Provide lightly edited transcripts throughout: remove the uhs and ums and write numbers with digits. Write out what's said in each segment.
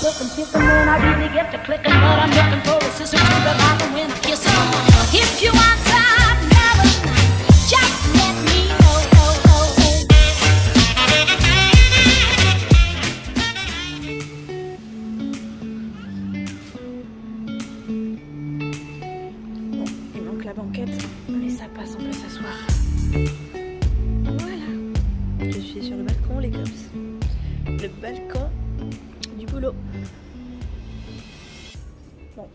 looking, picking when I really get to clicking, but I'm looking for a sister to revive and win a kiss. If you want some loving, just let me know. Bon, il manque la banquette, mais ça passe, on peut s'asseoir. Voilà, je suis sur le balcon, les cops. Le balcon du boulot. Bon,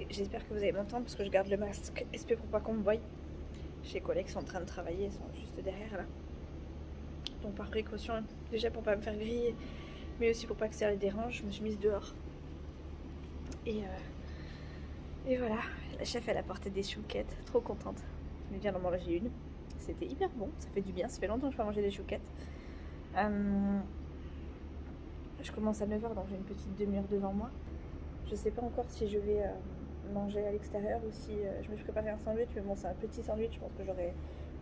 j'espère que vous allez m'entendre parce que je garde le masque SP pour pas qu'on me voie. J'ai des collègues qui sont en train de travailler, ils sont juste derrière là. Donc par précaution, déjà pour pas me faire griller, mais aussi pour pas que ça les dérange, je me suis mise dehors. Et voilà, la chef elle a porté des chouquettes, trop contente. Je viens d'en manger une, c'était hyper bon, ça fait du bien, ça fait longtemps que je peux manger des chouquettes. Je commence à 9 h donc j'ai une petite demi-heure devant moi. Je sais pas encore si je vais manger à l'extérieur ou si je me suis préparé un sandwich, mais bon c'est un petit sandwich, je pense que j'aurai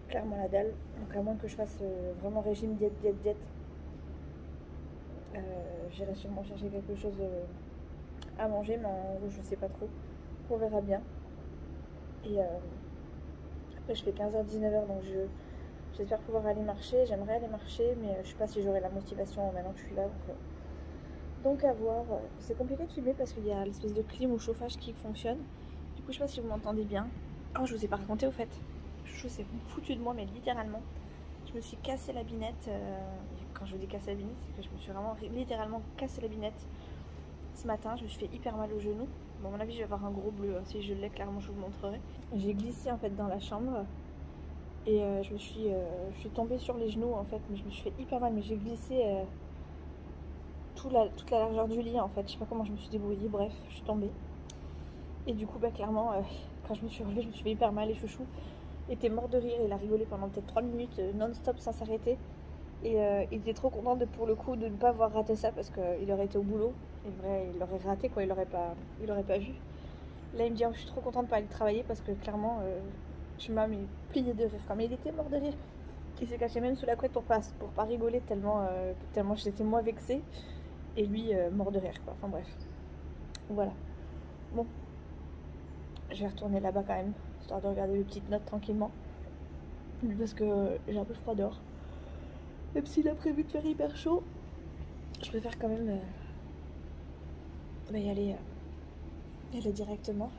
clairement la dalle. Donc à moins que je fasse vraiment régime diète. J'irai sûrement chercher quelque chose à manger, mais en gros je sais pas trop. On verra bien. Et après je fais 15 h 19 h donc j'espère pouvoir aller marcher. J'aimerais aller marcher, mais je sais pas si j'aurai la motivation maintenant que je suis là. Donc à voir. C'est compliqué de filmer parce qu'il y a l'espèce de clim ou chauffage qui fonctionne. Du coup je sais pas si vous m'entendez bien. Oh, je vous ai pas raconté au fait. Je sais foutu de moi, mais littéralement. Je me suis cassé la binette. Quand je dis casser la binette, c'est que je me suis vraiment littéralement cassé la binette ce matin. Je me suis fait hyper mal au genou. Bon, à mon avis je vais avoir un gros bleu. Si je l'ai, clairement je vous montrerai. J'ai glissé en fait dans la chambre. Et je suis tombée sur les genoux en fait. Mais je me suis fait hyper mal. Mais j'ai glissé toute la largeur du lit en fait. Je sais pas comment je me suis débrouillée. Bref, je suis tombée. Et du coup, bah, clairement, quand je me suis relevée, je me suis fait hyper mal. Et chouchou était mort de rire. Il a rigolé pendant peut-être 3 minutes non-stop sans s'arrêter. Et il était trop content pour le coup de ne pas avoir raté ça parce qu'il aurait été au boulot. Et vrai, il aurait raté quoi. Il aurait pas vu. Là, il me dit oh, je suis trop contente de pas aller travailler parce que clairement, je m'ai plié de rire. Mais il était mort de rire. Il s'est caché même sous la couette pour pas rigoler tellement j'étais moi vexée. Et lui mort de rire quoi. Enfin bref. Voilà. Bon. Je vais retourner là-bas quand même. Histoire de regarder les petites notes tranquillement. Parce que j'ai un peu froid dehors. Même s'il a prévu de faire hyper chaud. Je préfère quand même y aller directement.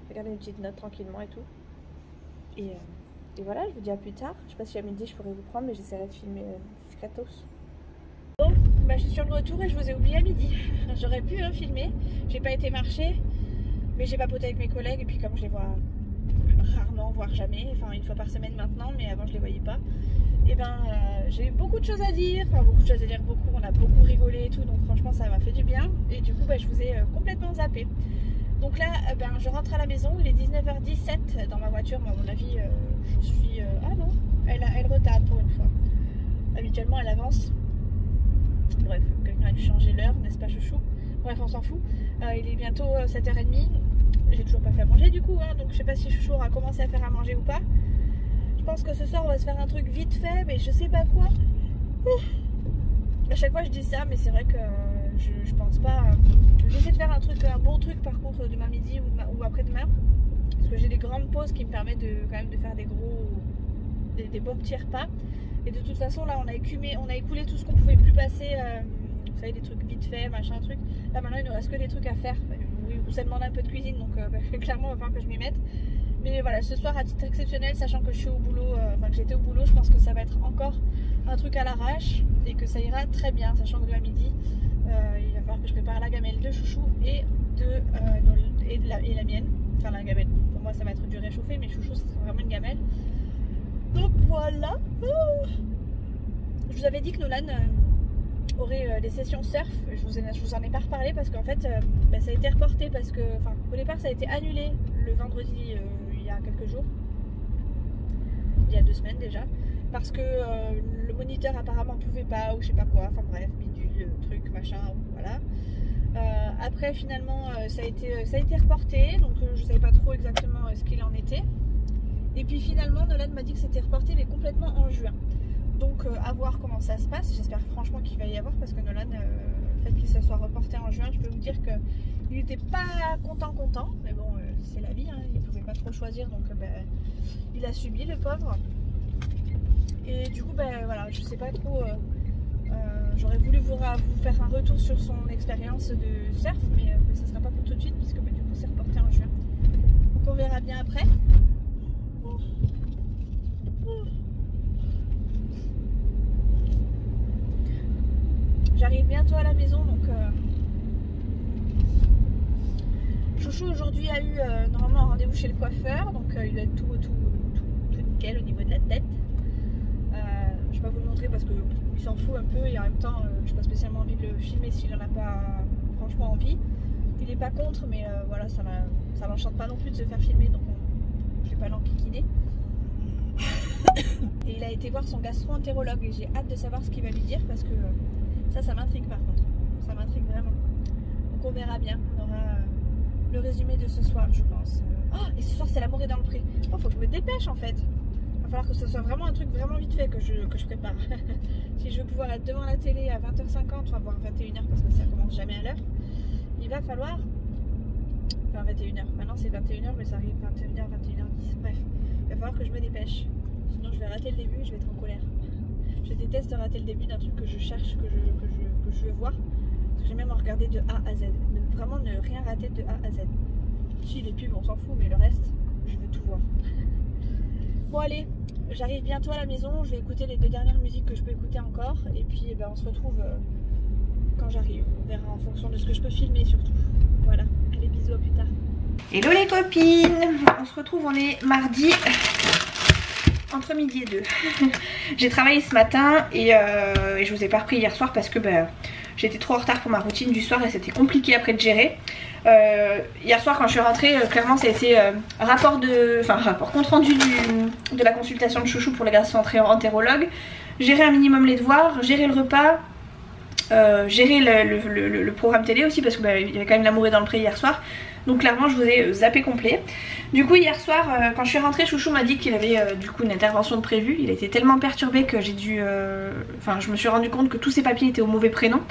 Regarder les petites notes tranquillement et tout. Et voilà, je vous dis à plus tard. Je sais pas si à midi je pourrais vous prendre, mais j'essaierai de filmer discretos. Bon, bah, je suis sur le retour et je vous ai oublié à midi. J'aurais pu filmer. J'ai pas été marcher, mais j'ai papoté avec mes collègues. Et puis comme je les vois rarement, voire jamais, enfin une fois par semaine maintenant, mais avant je les voyais pas. Et ben j'ai eu beaucoup de choses à dire. Enfin beaucoup de choses à dire, on a beaucoup rigolé et tout. Donc franchement ça m'a fait du bien. Et du coup bah, je vous ai complètement zappé. Donc là, je rentre à la maison, il est 19 h 17 dans ma voiture, mais à mon avis, je suis... Ah non, elle retarde pour une fois. Habituellement, elle avance. Bref, quelqu'un a dû changer l'heure, n'est-ce pas chouchou? Bref, on s'en fout. Il est bientôt 7 h 30. J'ai toujours pas fait à manger du coup, donc je sais pas si chouchou aura commencé à faire à manger ou pas. Je pense que ce soir, on va se faire un truc vite fait, mais je sais pas quoi. À chaque fois, je dis ça, mais c'est vrai que je pense pas... J'essaie de faire un bon truc par contre demain midi ou après-demain. Parce que j'ai des grandes pauses qui me permettent quand même de faire des bons petits repas. Et de toute façon là on a écoulé tout ce qu'on pouvait plus passer. Vous savez, des trucs vite fait, machin truc. Là maintenant il ne reste que des trucs à faire. Oui, ça demande un peu de cuisine donc clairement il va falloir que je m'y mette. Mais voilà, ce soir à titre exceptionnel, sachant que je suis au boulot, que j'étais au boulot, je pense que ça va être encore un truc à l'arrache. Et que ça ira très bien, sachant que demain midi il va falloir que je prépare la gamelle de chouchou et la mienne. Enfin la gamelle, pour moi ça va être du réchauffé, mais chouchou ça sera vraiment une gamelle. Donc voilà. Je vous avais dit que Nolan aurait des sessions surf. Je vous en ai pas reparlé parce qu'en fait ça a été reporté parce que, au départ ça a été annulé le vendredi il y a quelques jours. Il y a 2 semaines déjà. Parce que le moniteur apparemment pouvait pas ou je sais pas quoi, enfin bref, bidule, truc, machin, voilà. Après finalement ça a été reporté, donc je savais pas trop exactement ce qu'il en était. Et puis finalement Nolan m'a dit que c'était reporté mais complètement en juin. Donc à voir comment ça se passe, j'espère franchement qu'il va y avoir parce que Nolan ça soit reporté en juin. Je peux vous dire qu'il n'était pas content, mais bon, c'est la vie, hein. Il ne pouvait pas trop choisir, donc il a subi, le pauvre. Et du coup, voilà, je sais pas trop. J'aurais voulu vous faire un retour sur son expérience de surf, mais ça sera pas pour tout de suite, puisque du coup, c'est reporté en juin. Donc on verra bien après. J'arrive bientôt à la maison, donc Chouchou aujourd'hui a eu normalement un rendez-vous chez le coiffeur, donc il va être tout nickel au niveau de la tête. Je vais pas vous le montrer parce qu'il s'en fout un peu et en même temps je n'ai pas spécialement envie de le filmer s'il en a pas franchement envie. Il est pas contre, mais voilà, ça l'enchante pas non plus de se faire filmer, donc je vais pas l'enquiquiner. Et il a été voir son gastro-entérologue et j'ai hâte de savoir ce qu'il va lui dire parce que ça m'intrigue par contre. Ça m'intrigue vraiment. Donc on verra bien. On aura le résumé de ce soir, je pense. Oh, et ce soir c'est l'amour est dans le pré. Oh, faut que je me dépêche en fait. Il va falloir que ce soit vraiment un truc vraiment vite fait que je prépare. Si je veux pouvoir être devant la télé à 20h50, enfin voire 21h parce que ça commence jamais à l'heure, il va falloir. Enfin 21h. Maintenant c'est 21h mais ça arrive 21h, 21h10. Bref, il va falloir que je me dépêche. Sinon je vais rater le début et je vais être en colère. Je déteste rater le début d'un truc que je cherche, que je veux voir. Parce que j'aime même en regarder de A à Z. Vraiment ne rien rater de A à Z. Si les pubs on s'en fout, mais le reste, je veux tout voir. Bon allez, j'arrive bientôt à la maison. Je vais écouter les 2 dernières musiques que je peux écouter encore. Et puis on se retrouve quand j'arrive. On verra en fonction de ce que je peux filmer surtout. Voilà, allez bisous, à plus tard. Hello les copines, on se retrouve, on est mardi. Entre midi et 2. J'ai travaillé ce matin et je vous ai pas repris hier soir parce que j'étais trop en retard pour ma routine du soir et c'était compliqué après de gérer. Hier soir quand je suis rentrée, clairement ça a été rapport compte rendu de la consultation de Chouchou pour les gastro-entérologue, gérer un minimum les devoirs, gérer le repas, gérer le programme télé aussi parce que il y avait quand même l'amour est dans le pré hier soir. Donc clairement je vous ai zappé complet. Du coup hier soir quand je suis rentrée, Chouchou m'a dit qu'il avait du coup une intervention de prévue. Il était tellement perturbé que j'ai dû... je me suis rendu compte que tous ses papiers étaient au mauvais prénom.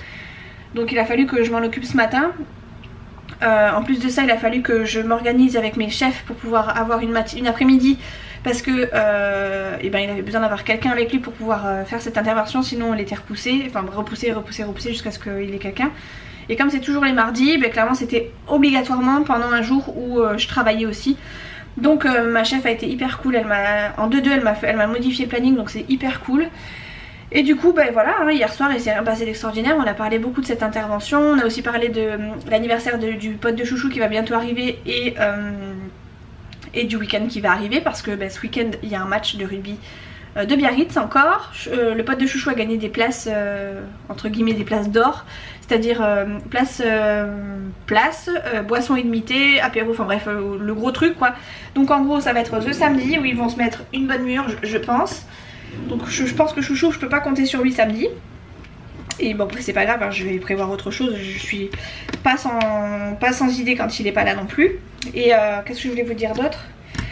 Donc il a fallu que je m'en occupe ce matin. En plus de ça il a fallu que je m'organise avec mes chefs pour pouvoir avoir une après-midi. Parce que il avait besoin d'avoir quelqu'un avec lui pour pouvoir faire cette intervention. Sinon elle était repoussée. Enfin repoussée jusqu'à ce qu'il ait quelqu'un. Et comme c'est toujours les mardis, clairement c'était obligatoirement pendant un jour où je travaillais aussi. Donc ma chef a été hyper cool, en 2-2 elle m'a modifié le planning, donc c'est hyper cool. Et du coup voilà, hein, hier soir il s'est rien passé d'extraordinaire, on a parlé beaucoup de cette intervention. On a aussi parlé de l'anniversaire du pote de Chouchou qui va bientôt arriver et du week-end qui va arriver. Parce que ce week-end il y a un match de rugby de Biarritz encore. Le pote de Chouchou a gagné des places, entre guillemets des places d'or. C'est-à-dire boissons illimitées, apéro, enfin bref, le gros truc quoi. Donc en gros ça va être ce samedi où ils vont se mettre une bonne mûre je pense. Donc je pense que Chouchou je peux pas compter sur lui samedi. Et bon après c'est pas grave, hein, je vais prévoir autre chose, je suis pas sans idée quand il est pas là non plus. Et qu'est-ce que je voulais vous dire d'autre?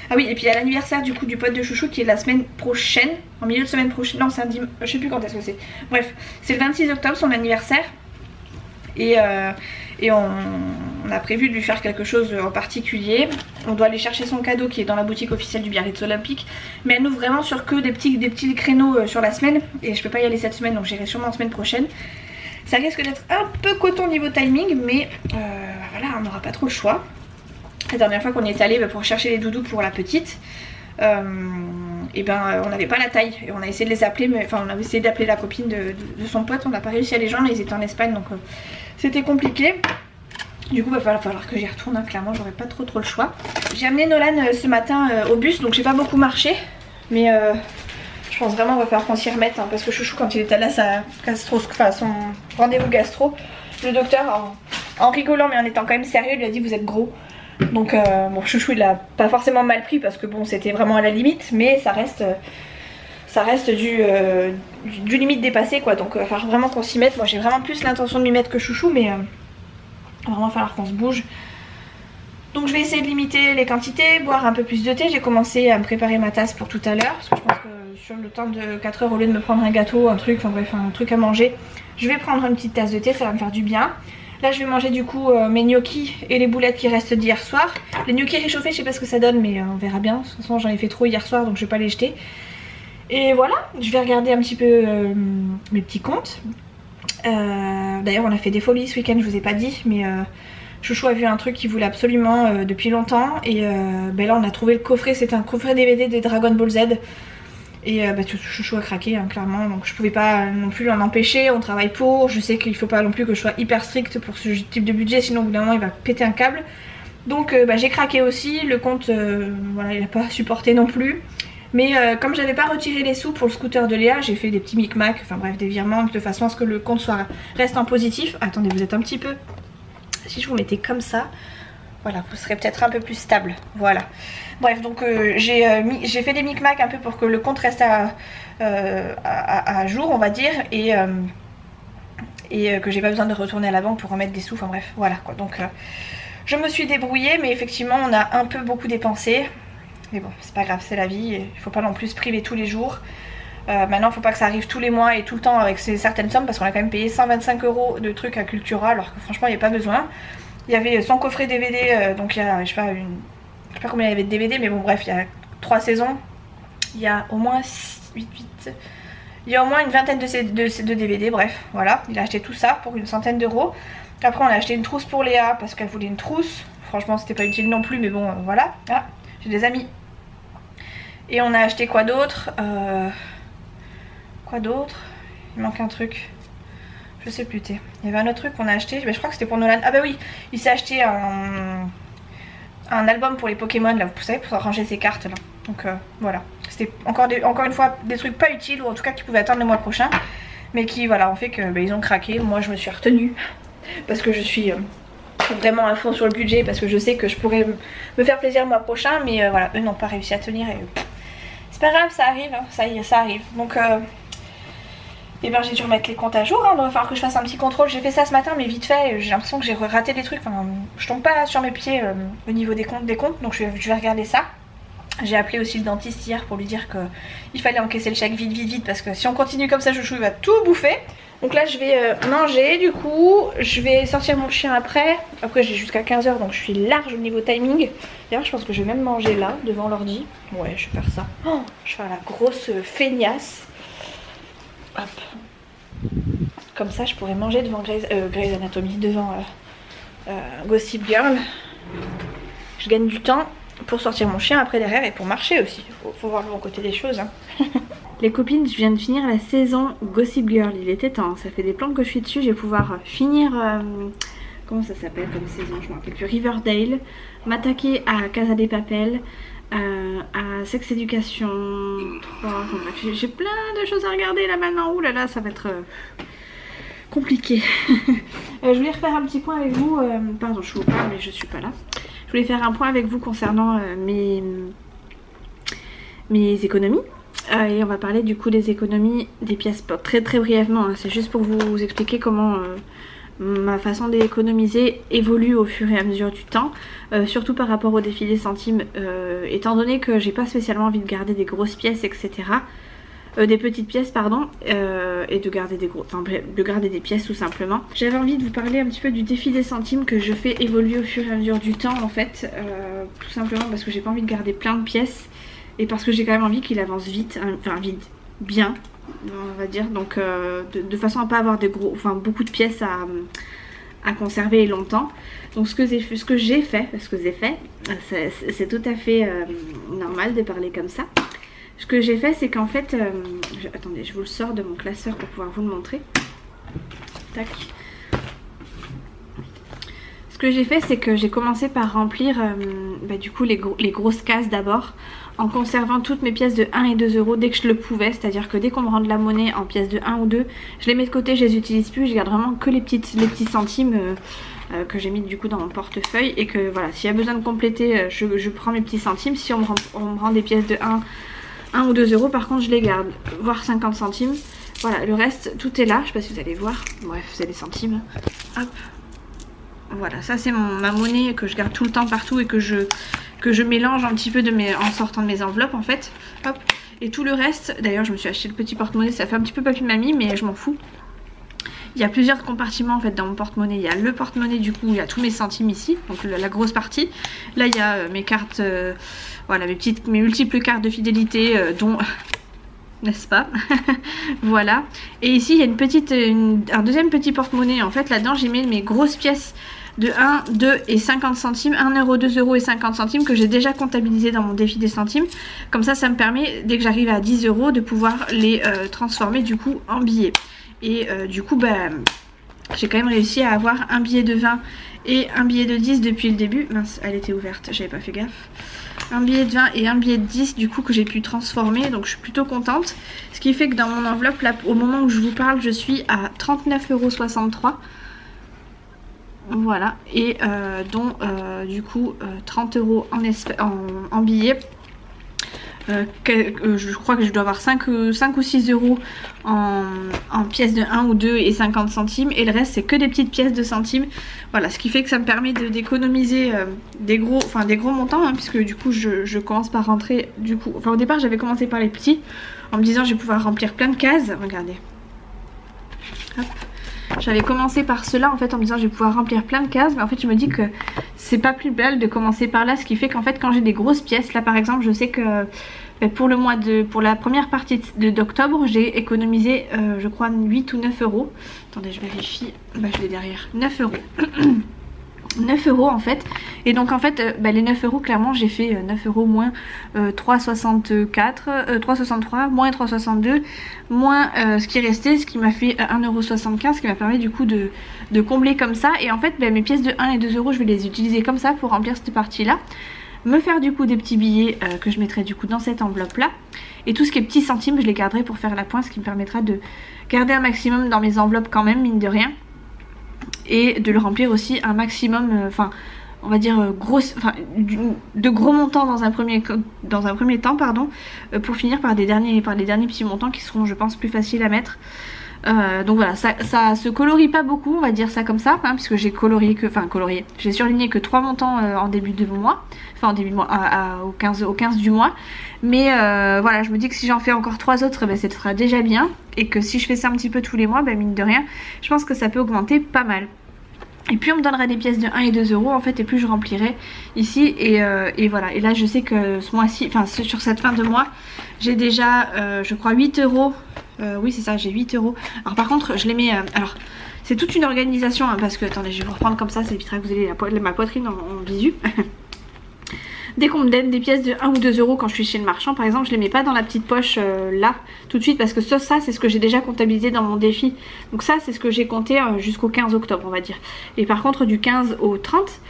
Ah oui, et puis il y a l'anniversaire du coup du pote de Chouchou qui est la semaine prochaine, en milieu de semaine prochaine, non c'est un dimanche, je sais plus quand est-ce que c'est. Bref, c'est le 26 octobre son anniversaire. Et on a prévu de lui faire quelque chose en particulier. On doit aller chercher son cadeau qui est dans la boutique officielle du Biarritz Olympique. Mais elle n'ouvre vraiment sur que des petits créneaux sur la semaine. Et je peux pas y aller cette semaine, donc j'irai sûrement la semaine prochaine. Ça risque d'être un peu coton niveau timing, mais voilà, on n'aura pas trop le choix. La dernière fois qu'on y est allé pour chercher les doudous pour la petite, on n'avait pas la taille et on a essayé de les appeler, mais on a essayé d'appeler la copine de son pote, on n'a pas réussi à les joindre, ils étaient en Espagne donc c'était compliqué. Du coup il va falloir que j'y retourne, hein. Clairement j'aurais pas trop le choix. J'ai amené Nolan ce matin au bus, donc j'ai pas beaucoup marché, mais je pense vraiment qu'il va falloir qu'on s'y remette, hein, parce que Chouchou quand il était là son rendez-vous gastro, le docteur en rigolant mais en étant quand même sérieux lui a dit vous êtes gros. Donc bon, Chouchou il l'a pas forcément mal pris parce que bon c'était vraiment à la limite, mais ça reste du limite dépassé quoi. Donc il va falloir vraiment qu'on s'y mette. Moi j'ai vraiment plus l'intention de m'y mettre que Chouchou, mais il va vraiment falloir qu'on se bouge. Donc je vais essayer de limiter les quantités, boire un peu plus de thé. J'ai commencé à me préparer ma tasse pour tout à l'heure parce que je pense que sur le temps de 4 heures, au lieu de me prendre un gâteau, un truc, enfin bref un truc à manger, Je vais prendre une petite tasse de thé, ça va me faire du bien. Là je vais manger du coup mes gnocchis et les boulettes qui restent d'hier soir. Les gnocchis réchauffés, je sais pas ce que ça donne, mais on verra bien. De toute façon j'en ai fait trop hier soir, donc je vais pas les jeter. Et voilà, je vais regarder un petit peu mes petits comptes. D'ailleurs on a fait des folies ce week-end, je vous ai pas dit, mais Chouchou a vu un truc qu'il voulait absolument depuis longtemps. Et ben là on a trouvé le coffret, c'était un coffret DVD des Dragon Ball Z. Et Chouchou a craqué hein, clairement, donc je pouvais pas non plus l'en empêcher, on travaille pour. Je sais qu'il faut pas non plus que je sois hyper stricte pour ce type de budget, sinon au bout d'un moment il va péter un câble. Donc j'ai craqué aussi, le compte voilà, il a pas supporté non plus. Mais comme j'avais pas retiré les sous pour le scooter de Léa, j'ai fait des petits micmacs, enfin bref des virements de façon à ce que le compte reste en positif. Attendez, vous êtes un petit peu... Si je vous mettais comme ça, voilà, vous serez peut-être un peu plus stable, voilà. Bref, donc j'ai fait des micmacs un peu pour que le compte reste à jour, on va dire, et que j'ai pas besoin de retourner à la banque pour remettre des sous, enfin bref, voilà quoi. Donc je me suis débrouillée, mais effectivement on a un peu beaucoup dépensé. Mais bon, c'est pas grave, c'est la vie, il faut pas non plus se priver tous les jours. Maintenant, il faut pas que ça arrive tous les mois et tout le temps avec certaines sommes, parce qu'on a quand même payé 125 € de trucs à Cultura, alors que franchement, il n'y a pas besoin. Il y avait son coffret DVD, donc il y a, je sais pas combien il y avait de DVD, mais bon, bref, il y a 3 saisons. Il y a au moins 8. Il y a au moins une vingtaine de DVD, bref, voilà. Il a acheté tout ça pour une centaine d'euros. Après, on a acheté une trousse pour Léa, parce qu'elle voulait une trousse. Franchement, c'était pas utile non plus, mais bon, voilà. Ah, j'ai des amis. Et on a acheté quoi d'autre Quoi d'autre? Il manque un truc. Je sais plus, il y avait un autre truc qu'on a acheté, je crois que c'était pour Nolan. Ah bah oui, il s'est acheté un album pour les Pokémon, là, vous savez, pour ranger ses cartes là. Donc voilà, c'était encore une fois des trucs pas utiles, ou en tout cas qui pouvaient attendre le mois prochain. Mais qui voilà, ont fait que ils ont craqué. Moi je me suis retenue, parce que je suis vraiment à fond sur le budget, parce que je sais que je pourrais me faire plaisir le mois prochain. Mais voilà, eux n'ont pas réussi à tenir, et c'est pas grave, ça arrive, hein, ça arrive. Donc et ben j'ai dû remettre les comptes à jour, hein, donc il va falloir que je fasse un petit contrôle. J'ai fait ça ce matin mais vite fait, j'ai l'impression que j'ai raté des trucs, enfin je tombe pas sur mes pieds au niveau des comptes, donc je vais regarder ça. J'ai appelé aussi le dentiste hier pour lui dire qu'il fallait encaisser le chèque vite, parce que si on continue comme ça, Chouchou il va tout bouffer. Donc là je vais manger, du coup je vais sortir mon chien après j'ai jusqu'à 15 h, donc je suis large au niveau timing. D'ailleurs je pense que je vais même manger là devant l'ordi. Ouais, je vais faire ça. Oh, je vais faire la grosse feignasse. Hop. Comme ça je pourrais manger devant Grey's Anatomy, devant Gossip Girl. Je gagne du temps pour sortir mon chien après derrière, et pour marcher aussi. Faut voir le bon côté des choses, hein. Les copines, je viens de finir la saison Gossip Girl, il était temps, ça fait des plombs que je suis dessus. Je vais pouvoir finir, comment ça s'appelle comme saison, je me rappelle plus, Riverdale, m'attaquer à Casa de Papel, à Sex Education 3, enfin bref, j'ai plein de choses à regarder là maintenant. Ouh là là, ça va être compliqué. Je voulais refaire un petit point avec vous, pardon je vous parle mais je suis pas là. Je voulais faire un point avec vous concernant mes économies. Et on va parler du coup des économies des pièces pop très brièvement, hein. C'est juste pour vous expliquer comment ma façon d'économiser évolue au fur et à mesure du temps, surtout par rapport au défi des centimes, étant donné que j'ai pas spécialement envie de garder des grosses pièces, etc. Des petites pièces pardon, et de garder des pièces tout simplement. J'avais envie de vous parler un petit peu du défi des centimes que je fais évoluer au fur et à mesure du temps en fait, tout simplement parce que j'ai pas envie de garder plein de pièces. Et parce que j'ai quand même envie qu'il avance vite, enfin vite, bien, on va dire. Donc de façon à pas avoir beaucoup de pièces à conserver longtemps. Donc ce que j'ai fait, c'est tout à fait normal de parler comme ça. Ce que j'ai fait, c'est qu'en fait, attendez, je vous le sors de mon classeur pour pouvoir vous le montrer. Tac. Ce que j'ai fait, c'est que j'ai commencé par remplir du coup les grosses cases d'abord, en conservant toutes mes pièces de 1 et 2 euros dès que je le pouvais. C'est-à-dire que dès qu'on me rend de la monnaie en pièces de 1 ou 2, je les mets de côté, je les utilise plus, je garde vraiment que les petits centimes que j'ai mis du coup dans mon portefeuille. Et que voilà, s'il y a besoin de compléter, je prends mes petits centimes. Si on me rend des pièces de 1 ou 2 euros, par contre je les garde, voire 50 centimes. Voilà, le reste tout est là, je sais pas si vous allez voir, bref c'est des centimes. Hop. Voilà, ça c'est ma monnaie que je garde tout le temps partout et que je mélange un petit peu en sortant de mes enveloppes en fait. Hop. Et tout le reste, d'ailleurs je me suis acheté le petit porte-monnaie, ça fait un petit peu papy mamie mais je m'en fous. il y a plusieurs compartiments en fait dans mon porte-monnaie. Il y a le porte-monnaie, du coup il y a tous mes centimes ici, donc la grosse partie. Là il y a mes cartes, voilà, mes multiples cartes de fidélité dont n'est-ce pas? Voilà. Et ici il y a un deuxième petit porte-monnaie. En fait là-dedans j'ai mis mes grosses pièces de 1, 2 et 50 centimes, 1 euro, 2 euros et 50 centimes que j'ai déjà comptabilisé dans mon défi des centimes. Comme ça, ça me permet, dès que j'arrive à 10 euros, de pouvoir les transformer du coup en billets. Et du coup, bah, j'ai quand même réussi à avoir un billet de 20 et un billet de 10 depuis le début. Mince, elle était ouverte, j'avais pas fait gaffe. Un billet de 20 et un billet de 10 du coup que j'ai pu transformer, donc je suis plutôt contente. Ce qui fait que dans mon enveloppe, là, au moment où je vous parle, je suis à 39,63 €. Voilà, et dont du coup 30 € en billets. Je crois que je dois avoir 5 ou 6 € en pièces de 1 ou 2 et 50 centimes. Et le reste c'est que des petites pièces de centimes. Voilà, ce qui fait que ça me permet d'économiser des gros montants, hein, puisque du coup je commence par rentrer du coup. Enfin au départ j'avais commencé par les petits en me disant je vais pouvoir remplir plein de cases. Regardez. Hop. J'avais commencé par cela en fait en me disant je vais pouvoir remplir plein de cases, mais en fait je me dis que c'est pas plus belle de commencer par là, ce qui fait qu'en fait quand j'ai des grosses pièces, là par exemple je sais que pour la première partie d'octobre j'ai économisé je crois 8 ou 9 €. Attendez, je vérifie, bah je l'ai derrière, 9 €. 9 € en fait, et donc en fait les 9 € clairement j'ai fait 9 € moins 3,63 moins 3,62 moins ce qui restait, ce qui m'a fait 1,75 €, ce qui m'a permis du coup de combler comme ça. Et en fait mes pièces de 1 et 2 € je vais les utiliser comme ça pour remplir cette partie là, me faire du coup des petits billets que je mettrai du coup dans cette enveloppe là, et tout ce qui est petits centimes je les garderai pour faire la pointe, ce qui me permettra de garder un maximum dans mes enveloppes quand même, mine de rien, et de le remplir aussi un maximum, enfin on va dire de gros montants dans un premier temps, pardon, pour finir par les derniers petits montants qui seront je pense plus faciles à mettre. Donc voilà, ça se colorie pas beaucoup, on va dire ça comme ça, hein, puisque j'ai j'ai surligné que 3 montants en début de mois, enfin en début de mois au 15 du mois, mais voilà, je me dis que si j'en fais encore 3 autres, ce sera déjà bien, et que si je fais ça un petit peu tous les mois, mine de rien, je pense que ça peut augmenter pas mal. Et plus on me donnera des pièces de 1 et 2 € en fait, et plus je remplirai ici, et voilà. Et là je sais que ce mois-ci, enfin sur cette fin de mois, j'ai déjà je crois 8 €. Oui c'est ça, j'ai 8 €. Alors par contre je les mets, alors c'est toute une organisation, hein, parce que attendez, je vais vous reprendre comme ça évitera que vous ayez ma poitrine en visu. Dès qu'on me donne des pièces de 1 ou 2 € quand je suis chez le marchand par exemple, je les mets pas dans la petite poche là tout de suite, parce que ça c'est ce que j'ai déjà comptabilisé dans mon défi. Donc ça c'est ce que j'ai compté jusqu'au 15 octobre on va dire. Et par contre du 15 au 30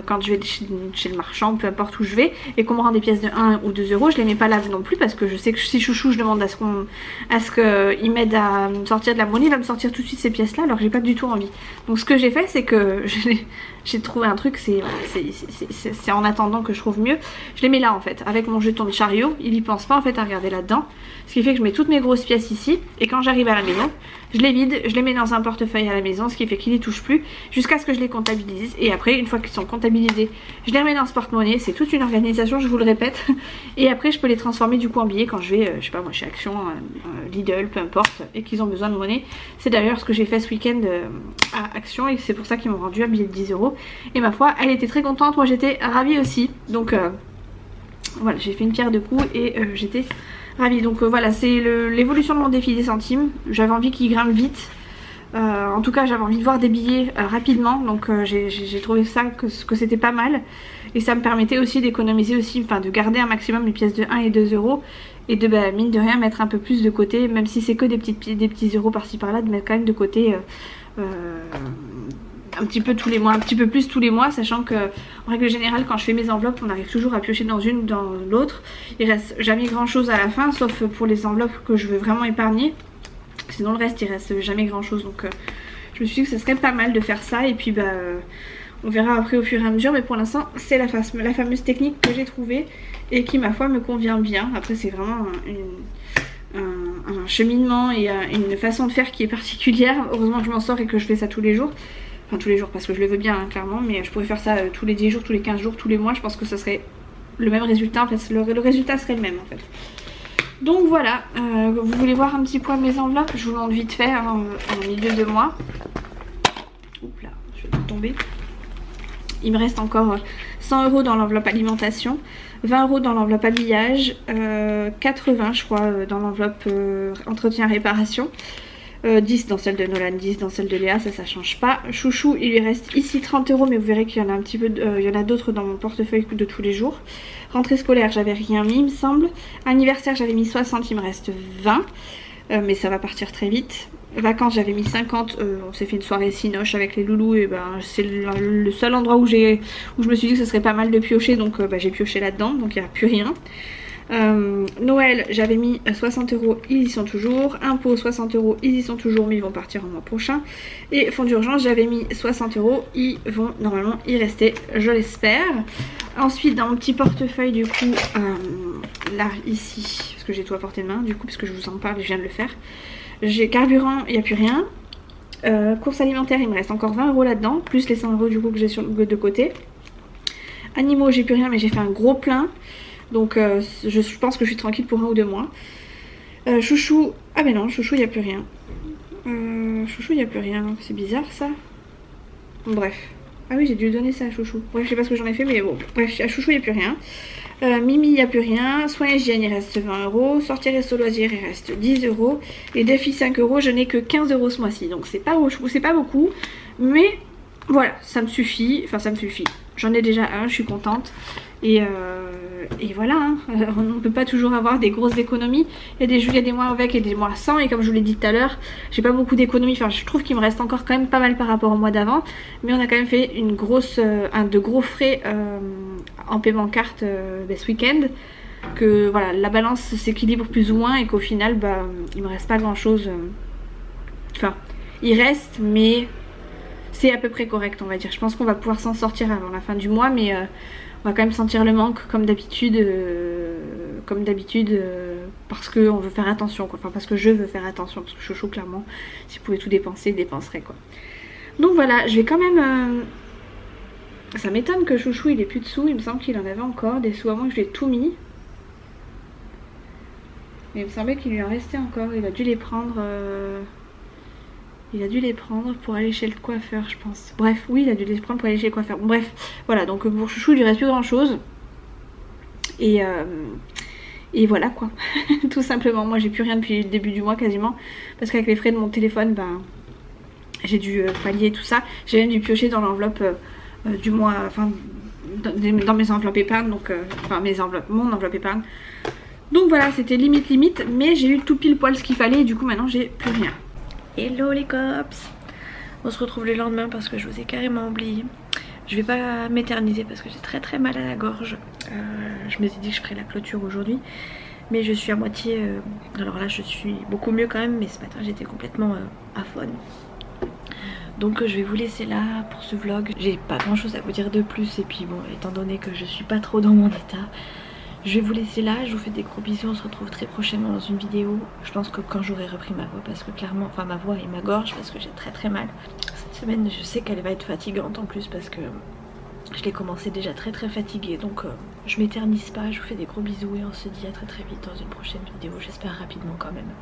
quand je vais chez le marchand, peu importe où je vais, et qu'on me rend des pièces de 1 ou 2 €, je les mets pas là non plus, parce que je sais que si chouchou je demande à ce qu'il m'aide à me sortir de la monnaie, il va me sortir tout de suite ces pièces là, alors que j'ai pas du tout envie. Donc ce que j'ai fait c'est que j'ai trouvé un truc, c'est en attendant que je trouve mieux, je les mets là en fait, avec mon jeton de chariot, il y pense pas en fait à regarder là-dedans, ce qui fait que je mets toutes mes grosses pièces ici, et quand j'arrive à la maison, je les vide, je les mets dans un portefeuille à la maison, ce qui fait qu'ils n'y touchent plus, jusqu'à ce que je les comptabilise, et après une fois qu'ils sont comptabilisés, je les remets dans ce porte-monnaie, c'est toute une organisation, je vous le répète, et après je peux les transformer du coup en billets quand je vais, je sais pas moi, chez Action, Lidl, peu importe, et qu'ils ont besoin de monnaie. C'est d'ailleurs ce que j'ai fait ce week-end à Action, et c'est pour ça qu'ils m'ont rendu un billet de 10 €, et ma foi, elle était très contente, moi j'étais ravie aussi, donc voilà, j'ai fait une pierre de coups et j'étais ravie. Donc voilà, c'est l'évolution de mon défi des centimes. J'avais envie qu'il grimpe vite, en tout cas j'avais envie de voir des billets rapidement, donc j'ai trouvé ça que c'était pas mal, et ça me permettait aussi d'économiser aussi, enfin de garder un maximum les pièces de 1 et 2 €, et de mine de rien mettre un peu plus de côté, même si c'est que des petits euros par-ci par-là, de mettre quand même de côté un petit peu tous les mois, un petit peu plus tous les mois, sachant que en règle générale quand je fais mes enveloppes on arrive toujours à piocher dans une ou dans l'autre, il reste jamais grand chose à la fin, sauf pour les enveloppes que je veux vraiment épargner, sinon le reste il reste jamais grand chose. Donc je me suis dit que ce serait pas mal de faire ça, et puis on verra après au fur et à mesure, mais pour l'instant c'est la fameuse technique que j'ai trouvée et qui ma foi me convient bien. Après c'est vraiment un cheminement et une façon de faire qui est particulière, heureusement que je m'en sors et que je fais ça tous les jours. Enfin tous les jours parce que je le veux bien hein, clairement, mais je pourrais faire ça tous les 10 jours, tous les 15 jours, tous les mois, je pense que ça serait le même résultat en fait, le résultat serait le même en fait. Donc voilà, vous voulez voir un petit point de mes enveloppes, je vous le montre vite fait hein, en milieu de mois. Oups là, je vais tomber. Il me reste encore 100 € dans l'enveloppe alimentation, 20 € dans l'enveloppe habillage, 80 je crois dans l'enveloppe entretien réparation, 10 dans celle de Nolan, 10 dans celle de Léa, ça change pas. Chouchou, il lui reste ici 30 €, mais vous verrez qu'il y en a un petit peu, il y en a d'autres dans mon portefeuille de tous les jours. Rentrée scolaire, j'avais rien mis il me semble. Anniversaire, j'avais mis 60, il me reste 20, mais ça va partir très vite. Vacances, j'avais mis 50, on s'est fait une soirée cinoche avec les loulous et ben c'est le seul endroit où je me suis dit que ce serait pas mal de piocher, donc j'ai pioché là-dedans, donc il n'y a plus rien. Noël, j'avais mis 60 €, ils y sont toujours. Impôts 60 €, ils y sont toujours, mais ils vont partir au mois prochain. Et fonds d'urgence, j'avais mis 60 €, ils vont normalement y rester, je l'espère. Ensuite, dans mon petit portefeuille, du coup, là, ici, parce que j'ai tout à portée de main, du coup, parce que je vous en parle, je viens de le faire. J'ai carburant, il n'y a plus rien. Courses alimentaires, il me reste encore 20 € là-dedans, plus les 100 € du coup que j'ai de côté. Animaux, j'ai plus rien, mais j'ai fait un gros plein. Donc je pense que je suis tranquille pour 1 ou 2 mois. Chouchou, ah ben non, chouchou, il n'y a plus rien. Chouchou, il n'y a plus rien, c'est bizarre ça. Bref. Ah oui, j'ai dû donner ça à Chouchou. Bref, je sais pas ce que j'en ai fait, mais bon. Bref, à Chouchou, il n'y a plus rien. Mimi, il n'y a plus rien. Soins hygiène, il reste 20 €. Sortir resto loisirs, il reste 10 €. Et défi 5 €, je n'ai que 15 € ce mois-ci. Donc c'est pas beaucoup. Mais voilà, ça me suffit. Enfin, ça me suffit. J'en ai déjà un, je suis contente. Et voilà, hein. On ne peut pas toujours avoir des grosses économies. Il y a des mois avec et des mois sans. Et comme je vous l'ai dit tout à l'heure, j'ai pas beaucoup d'économies. Enfin, je trouve qu'il me reste encore quand même pas mal par rapport au mois d'avant. Mais on a quand même fait de gros frais en paiement carte ce week-end. Que voilà, la balance s'équilibre plus ou moins et qu'au final, bah, il me reste pas grand chose. Enfin, il reste, mais c'est à peu près correct, on va dire. Je pense qu'on va pouvoir s'en sortir avant la fin du mois, mais on va quand même sentir le manque comme d'habitude, parce qu'on veut faire attention, quoi. Enfin, parce que je veux faire attention, parce que Chouchou, clairement, s'il pouvait tout dépenser, il dépenserait, quoi. Donc voilà, je vais quand même... Ça m'étonne que Chouchou, il ait plus de sous. Il me semble qu'il en avait encore des sous avant que je l'ai tout mis. Mais il me semblait qu'il lui en restait encore. Il a dû les prendre... Il a dû les prendre pour aller chez le coiffeur, je pense. Bref, oui, il a dû les prendre pour aller chez le coiffeur. Bref, voilà, donc pour Chouchou, il lui reste plus grand chose. Et voilà quoi. Tout simplement, moi j'ai plus rien depuis le début du mois quasiment. Parce qu'avec les frais de mon téléphone, ben, j'ai dû pallier tout ça. J'ai même dû piocher dans l'enveloppe du mois, enfin dans mes enveloppes épargne, donc enfin mon enveloppe épargne. Donc voilà, c'était limite, mais j'ai eu tout pile poil ce qu'il fallait et du coup maintenant j'ai plus rien. Hello les cops, on se retrouve le lendemain parce que je vous ai carrément oublié. Je vais pas m'éterniser parce que j'ai très mal à la gorge. Je me suis dit que je ferais la clôture aujourd'hui, mais je suis à moitié... alors là je suis beaucoup mieux quand même, mais ce matin j'étais complètement aphone. Donc je vais vous laisser là pour ce vlog. J'ai pas grand chose à vous dire de plus et puis bon, étant donné que je suis pas trop dans mon état, je vais vous laisser là, je vous fais des gros bisous, on se retrouve très prochainement dans une vidéo. Je pense que quand j'aurai repris ma voix, parce que clairement, enfin ma voix et ma gorge, parce que j'ai très mal. Cette semaine je sais qu'elle va être fatigante en plus parce que je l'ai commencé déjà très fatiguée. Donc je m'éternise pas, je vous fais des gros bisous et on se dit à très vite dans une prochaine vidéo, j'espère rapidement quand même.